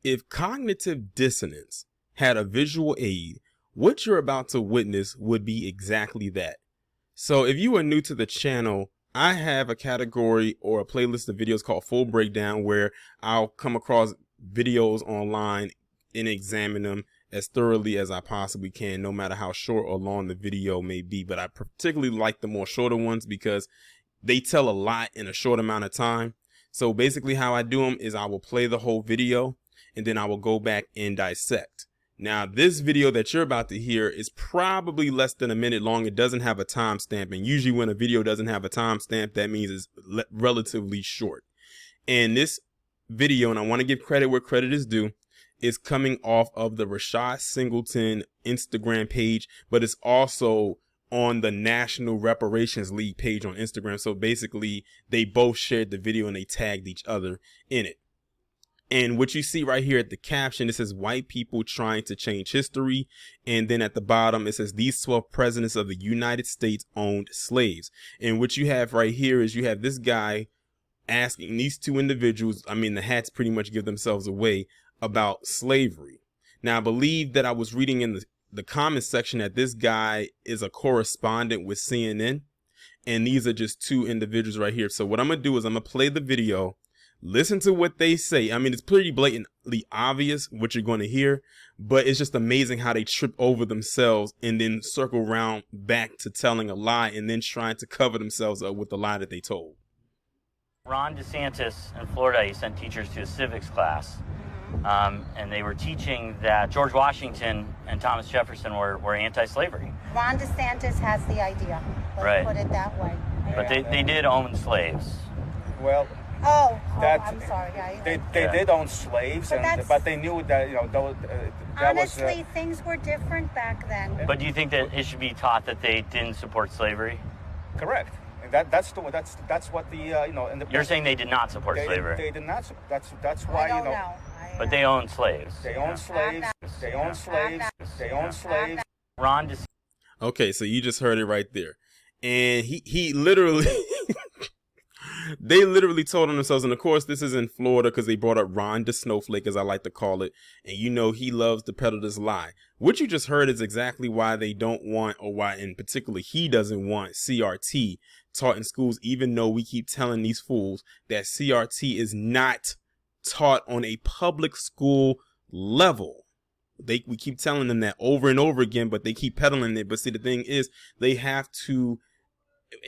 If cognitive dissonance had a visual aid, what you're about to witness would be exactly that. So if you are new to the channel, I have a category or a playlist of videos called Full Breakdown, where I'll come across videos online and examine them as thoroughly as I possibly can, no matter how short or long the video may be. But I particularly like the more shorter ones because they tell a lot in a short amount of time. So basically how I do them is I will play the whole video and then I will go back and dissect. Now, this video that you're about to hear is probably less than a minute long. It doesn't have a timestamp, and usually when a video doesn't have a timestamp, that means it's relatively short. And this video, and I want to give credit where credit is due, is coming off of the Rashad Singleton Instagram page, but it's also on the National Reparations League page on Instagram. So basically, they both shared the video and they tagged each other in it. And what you see right here at the caption, it says white people trying to change history. And then at the bottom, it says these 12 presidents of the United States owned slaves. And what you have right here is you have this guy asking these two individuals, I mean, the hats pretty much give themselves away, about slavery. Now, I believe that I was reading in the comments section that this guy is a correspondent with CNN. And these are just two individuals right here. So what I'm going to do is I'm going to play the video. Listen to what they say. I mean, it's pretty blatantly obvious what you're going to hear, but it's just amazing how they trip over themselves and then circle around back to telling a lie and then trying to cover themselves up with the lie that they told. Ron DeSantis in Florida, he sent teachers to a civics class, and they were teaching that George Washington and Thomas Jefferson were anti-slavery. Ron DeSantis has the idea. Let's put it that way. But they did own slaves. Well, I'm sorry. They did own slaves, but they knew that, honestly, things were different back then. But do you think that it should be taught that they didn't support slavery? Correct. And that's what the in the You're saying they did not support slavery. They did not. That's why I don't know. But they owned slaves. They owned slaves. They owned slaves. They owned slaves. Ron DeSantis. Okay, so you just heard it right there, and he literally. They literally told on themselves, and of course this is in Florida because they brought up Ron the Snowflake, as I like to call it, and you know he loves to peddle this lie. What you just heard is exactly why they don't want, or why in particular he doesn't want CRT taught in schools, even though we keep telling these fools that CRT is not taught on a public school level. We keep telling them that over and over again, but they keep peddling it. But see, the thing is, they have to,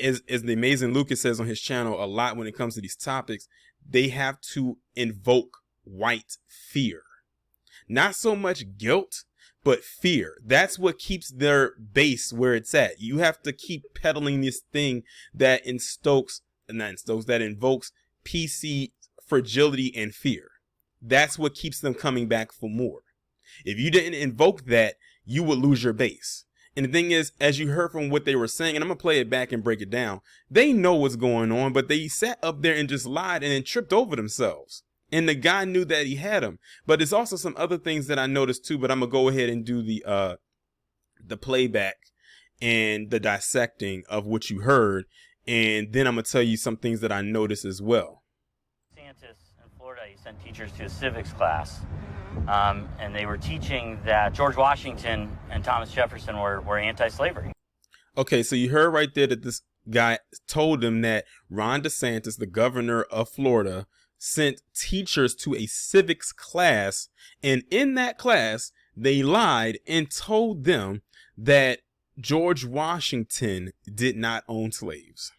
as the amazing Lucas says on his channel a lot when it comes to these topics, they have to invoke white fear. Not so much guilt, but fear. That's what keeps their base where it's at. You have to keep peddling this thing that invokes PC fragility and fear. That's what keeps them coming back for more. If you didn't invoke that, you would lose your base. And the thing is, as you heard from what they were saying, and I'm going to play it back and break it down, they know what's going on, but they sat up there and just lied and then tripped over themselves. And the guy knew that he had him. But there's also some other things that I noticed too, but I'm going to go ahead and do the playback and the dissecting of what you heard. And then I'm going to tell you some things that I noticed as well. DeSantis in Florida, he sent teachers to a civics class. And they were teaching that George Washington and Thomas Jefferson were anti-slavery. Okay, so you heard right there that this guy told them that Ron DeSantis, the governor of Florida, sent teachers to a civics class. And in that class, they lied and told them that George Washington did not own slaves.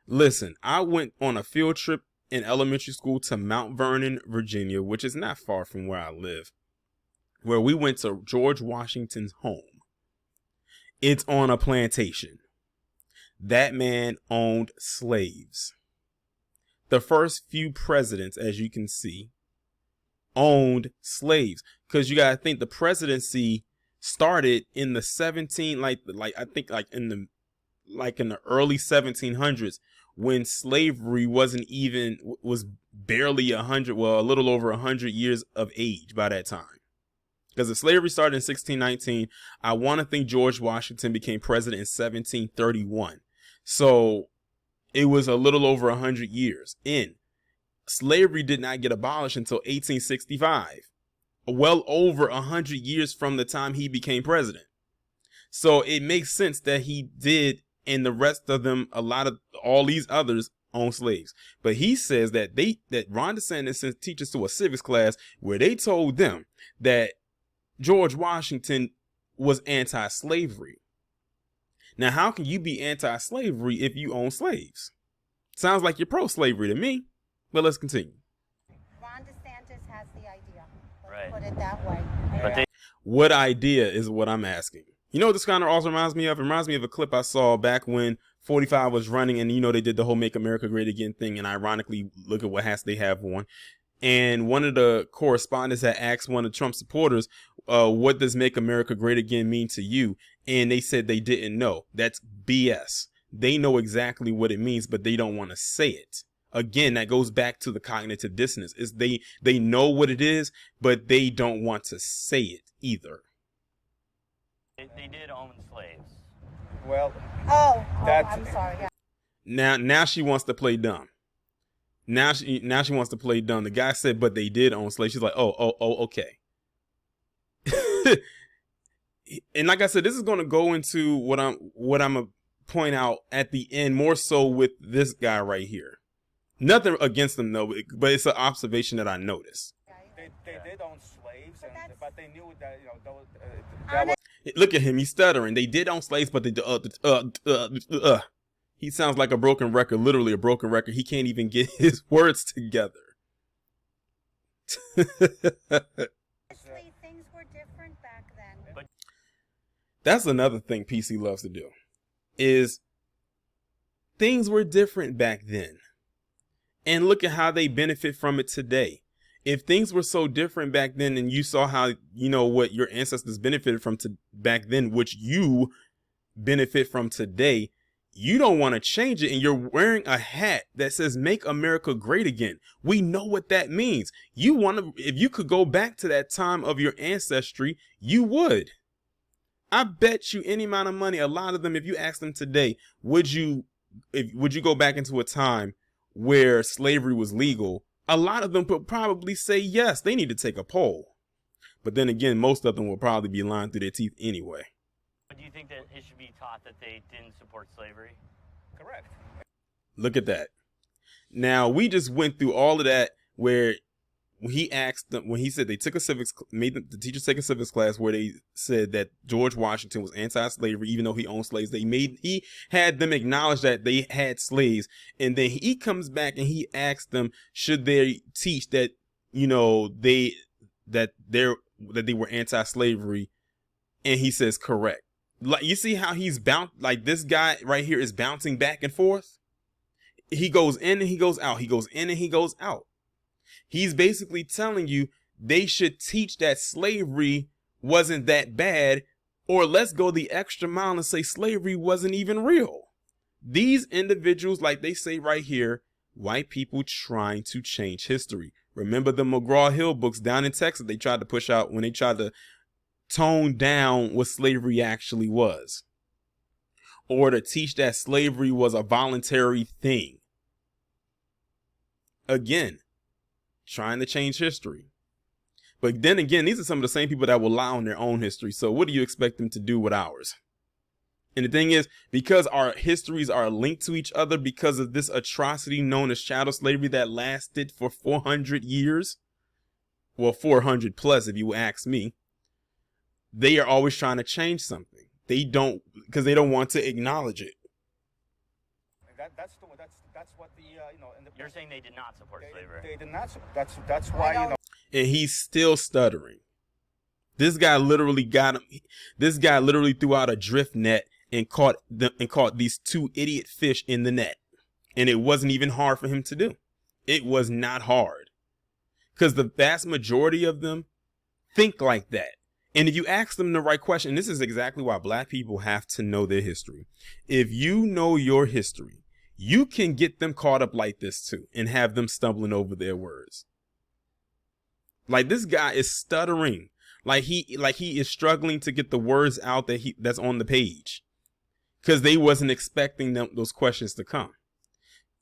Listen, I went on a field trip in elementary school to Mount Vernon, Virginia, which is not far from where I live, where we went to George Washington's home. It's on a plantation. That man owned slaves. The first few presidents, as you can see, owned slaves, because you got to think the presidency started in the in the early 1700s, when slavery was barely a little over 100 years of age by that time. Because the slavery started in 1619. I want to think George Washington became president in 1731. So it was a little over 100 years in. slavery did not get abolished until 1865, well over 100 years from the time he became president. So it makes sense that he did, and the rest of them, all these others own slaves. But he says that Ron DeSantis sent teachers to a civics class where they told them that George Washington was anti-slavery. Now, how can you be anti-slavery if you own slaves? Sounds like you're pro-slavery to me, but let's continue. Ron DeSantis has the idea. Right. Put it that way. But What idea is what I'm asking. You know what this kind of also reminds me of? It reminds me of a clip I saw back when 45 was running, and they did the whole Make America Great Again thing, and ironically, look at what hats they have on. And one of the correspondents had asked one of Trump's supporters, what does Make America Great Again mean to you? And they said they didn't know. That's BS. They know exactly what it means, but they don't want to say it. Again, that goes back to the cognitive dissonance. Is they know what it is, but they don't want to say it either. they did own slaves. Well, I'm sorry. Yeah. Now she wants to play dumb. Now she wants to play dumb. The guy said, but they did own slaves. She's like, oh, okay. And like I said, this is going to go into what I'm gonna point out at the end, more so with this guy right here. Nothing against them though, but it's an observation that I noticed. they did own slaves, but they knew that Look at him, he's stuttering. They did own slaves, but they he sounds like a broken record, literally a broken record. He can't even get his words together. Actually, things were different back then. That's another thing PC loves to do, is things were different back then. And look at how they benefit from it today. If things were so different back then, and you saw how, what your ancestors benefited from back then, which you benefit from today, you don't want to change it. And you're wearing a hat that says Make America Great Again. We know what that means. If you could go back to that time of your ancestry, you would. I bet you any amount of money, a lot of them, if you ask them today, would you go back into a time where slavery was legal? A lot of them would probably say yes. They need to take a poll. But then again, most of them will probably be lying through their teeth anyway. But do you think that it should be taught that they didn't support slavery? correct. Look at that. Now, we just went through all of that where he asked them, when he said they took a civics, made the teachers take a civics class where they said that George Washington was anti-slavery, even though he owned slaves. He had them acknowledge that they had slaves. And then he comes back and he asked them, should they teach that, that they were anti-slavery? And he says, correct. Like, you see how he's like this guy right here is bouncing back and forth. He goes in and he goes out. He goes in and he goes out. He's basically telling you they should teach that slavery wasn't that bad, or let's go the extra mile and say slavery wasn't even real. These individuals, like they say right here, white people trying to change history. Remember the McGraw-Hill books down in Texas they tried to push out when they tried to tone down what slavery actually was, or to teach that slavery was a voluntary thing. Again, trying to change history. But then again, these are some of the same people that will lie on their own history. So what do you expect them to do with ours? And the thing is, because our histories are linked to each other because of this atrocity known as chattel slavery that lasted for 400 years, well, 400 plus if you ask me, they are always trying to change something. They don't, because they don't want to acknowledge it. That's what the You're saying they did not support slavery. They did not. That's why And he's still stuttering. This guy literally got him. This guy literally threw out a drift net and caught these two idiot fish in the net. And it wasn't even hard for him to do. It was not hard, because the vast majority of them think like that. And if you ask them the right question, and this is exactly why black people have to know their history. If you know your history, you can get them caught up like this too and have them stumbling over their words. Like, this guy is stuttering. Like he is struggling to get the words out that's on the page, because they wasn't expecting those questions to come.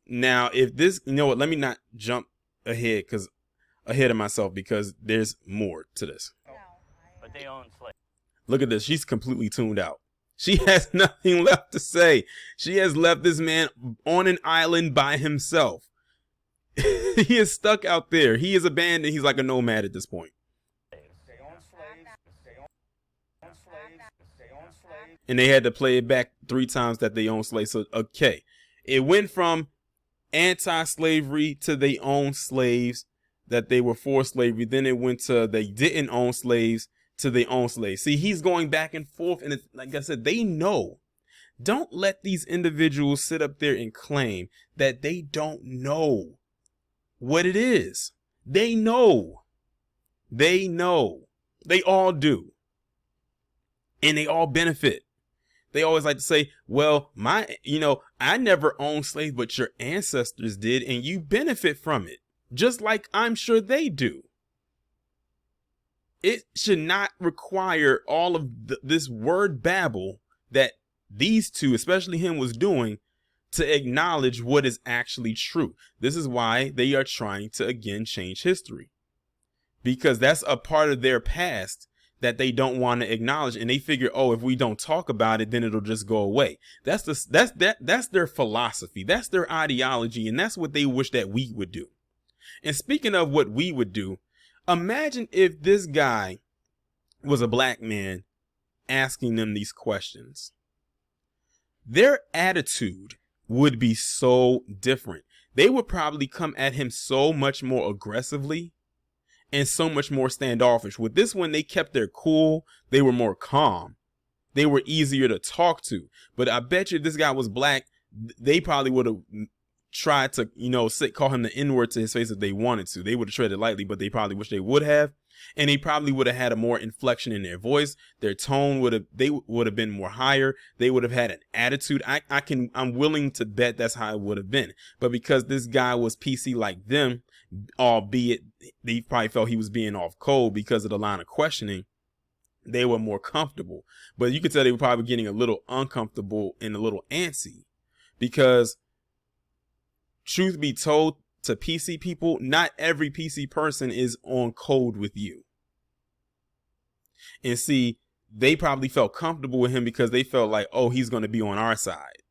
Now, if this, let me not jump ahead of myself because there's more to this. No. But they own slaves. Look at this. She's completely tuned out. She has nothing left to say. She has left this man on an island by himself. He is stuck out there. He is abandoned. He's like a nomad at this point. They own slaves. They own slaves. They own slaves. And they had to play it back 3 times that they own slaves. So, okay. It went from anti-slavery to they own slaves, that they were for slavery. Then it went to they didn't own slaves to they own slaves. See, he's going back and forth. And like I said, they know. Don't let these individuals sit up there and claim that they don't know what it is. They know. They know. They all do. And they all benefit. They always like to say, well, I never owned slaves, but your ancestors did, and you benefit from it, just like I'm sure they do. It should not require all of this word babble that these two, especially him, was doing to acknowledge what is actually true. This is why they are trying to, again, change history, because that's a part of their past that they don't want to acknowledge. And they figure, oh, if we don't talk about it, then it'll just go away. That's their philosophy. That's their ideology. And that's what they wish that we would do. And speaking of what we would do, imagine if this guy was a black man asking them these questions. Their attitude would be so different. They would probably come at him so much more aggressively and so much more standoffish. With this one, they kept their cool. They were more calm. They were easier to talk to. But I bet you if this guy was black, they probably would have tried to, call him the N-word to his face if they wanted to. They would have treaded lightly, but they probably wish they would have. And they probably would have had a more inflection in their voice. Their tone would have been more higher. They would have had an attitude. I'm willing to bet that's how it would have been. But because this guy was PC like them, albeit they probably felt he was being off cold because of the line of questioning, they were more comfortable. But you could tell they were probably getting a little uncomfortable and a little antsy, because truth be told, to PC people, not every PC person is on code with you. And see, they probably felt comfortable with him because they felt like, oh, he's going to be on our side.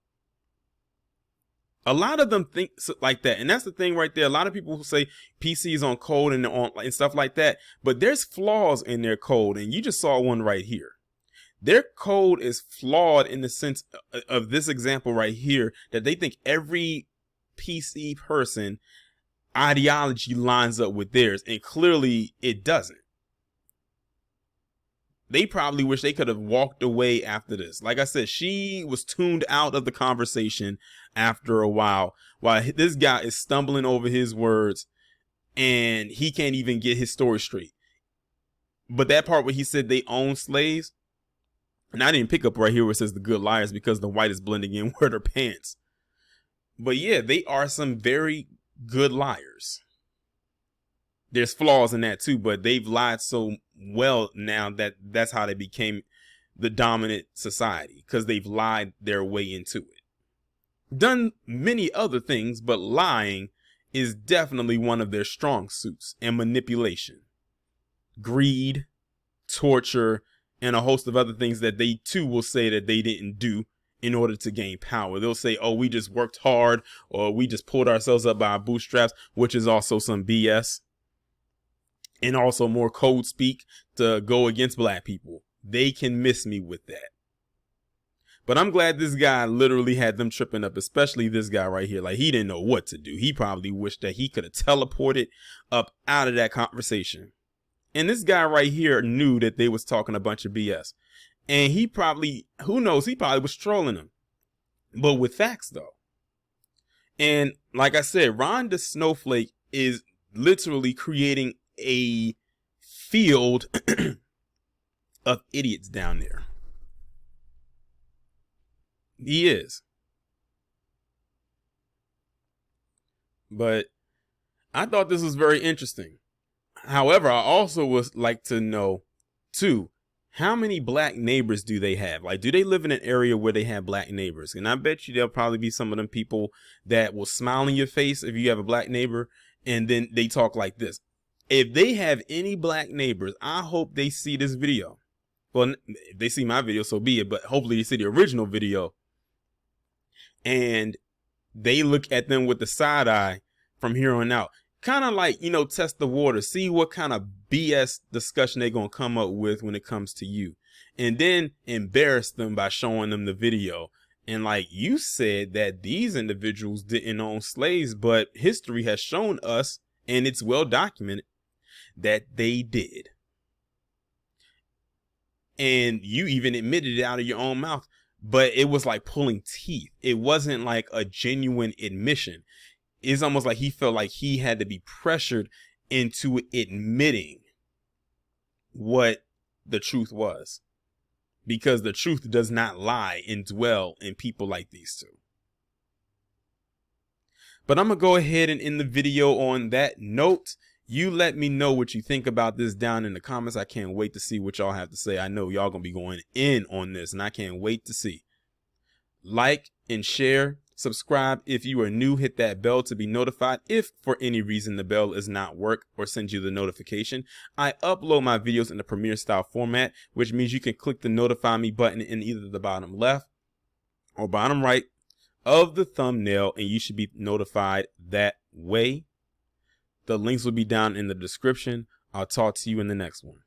A lot of them think like that. And that's the thing right there. A lot of people who say PC is on code and stuff like that, but there's flaws in their code. And you just saw one right here. Their code is flawed in the sense of this example right here, that they think every PC person ideology lines up with theirs, and clearly it doesn't. They probably wish they could have walked away after this. Like I said, she was tuned out of the conversation after a while this guy is stumbling over his words and he can't even get his story straight. But that part where he said they own slaves, and I didn't pick up right here where it says the good liars because the white is blending in with their pants. But yeah, they are some very good liars. There's flaws in that too, but they've lied so well now that that's how they became the dominant society, because they've lied their way into it. Done many other things, but lying is definitely one of their strong suits, and manipulation, greed, torture, and a host of other things that they too will say that they didn't do in order to gain power. They'll say, oh, we just worked hard, or we just pulled ourselves up by our bootstraps, which is also some BS. And also more code speak to go against black people. They can miss me with that. But I'm glad this guy literally had them tripping up, especially this guy right here. Like, he didn't know what to do. He probably wished that he could have teleported up out of that conversation. And this guy right here knew that they was talking a bunch of BS. And he probably, who knows, he probably was trolling them. But with facts, though. And like I said, Ron the Snowflake is literally creating a field of idiots down there. He is. But I thought this was very interesting. However, I also would like to know, too, how many black neighbors do they have? Like, do they live in an area where they have black neighbors? And I bet you there'll probably be some of them people that will smile in your face if you have a black neighbor, And then they talk like this. If they have any black neighbors, I hope they see this video. Well, if they see my video, so be it. But hopefully they see the original video. And they look at them with the side eye from here on out. Kind of like, test the water. See what kind of BS discussion they're going to come up with when it comes to you. And then embarrass them by showing them the video. And like you said that these individuals didn't own slaves, but history has shown us, and it's well documented, that they did. And you even admitted it out of your own mouth, but it was like pulling teeth. It wasn't like a genuine admission. It's almost like he felt like he had to be pressured into admitting what the truth was. Because the truth does not lie and dwell in people like these two. But I'm going to go ahead and end the video on that note. You let me know what you think about this down in the comments. I can't wait to see what y'all have to say. I know y'all going to be going in on this, and I can't wait to see. Like and share. Subscribe if you are new. Hit that bell to be notified if for any reason the bell is not work or sends you the notification. I upload my videos in the Premiere style format, which means you can click the notify me button in either the bottom left or bottom right of the thumbnail, and you should be notified that way. The links will be down in the description. I'll talk to you in the next one.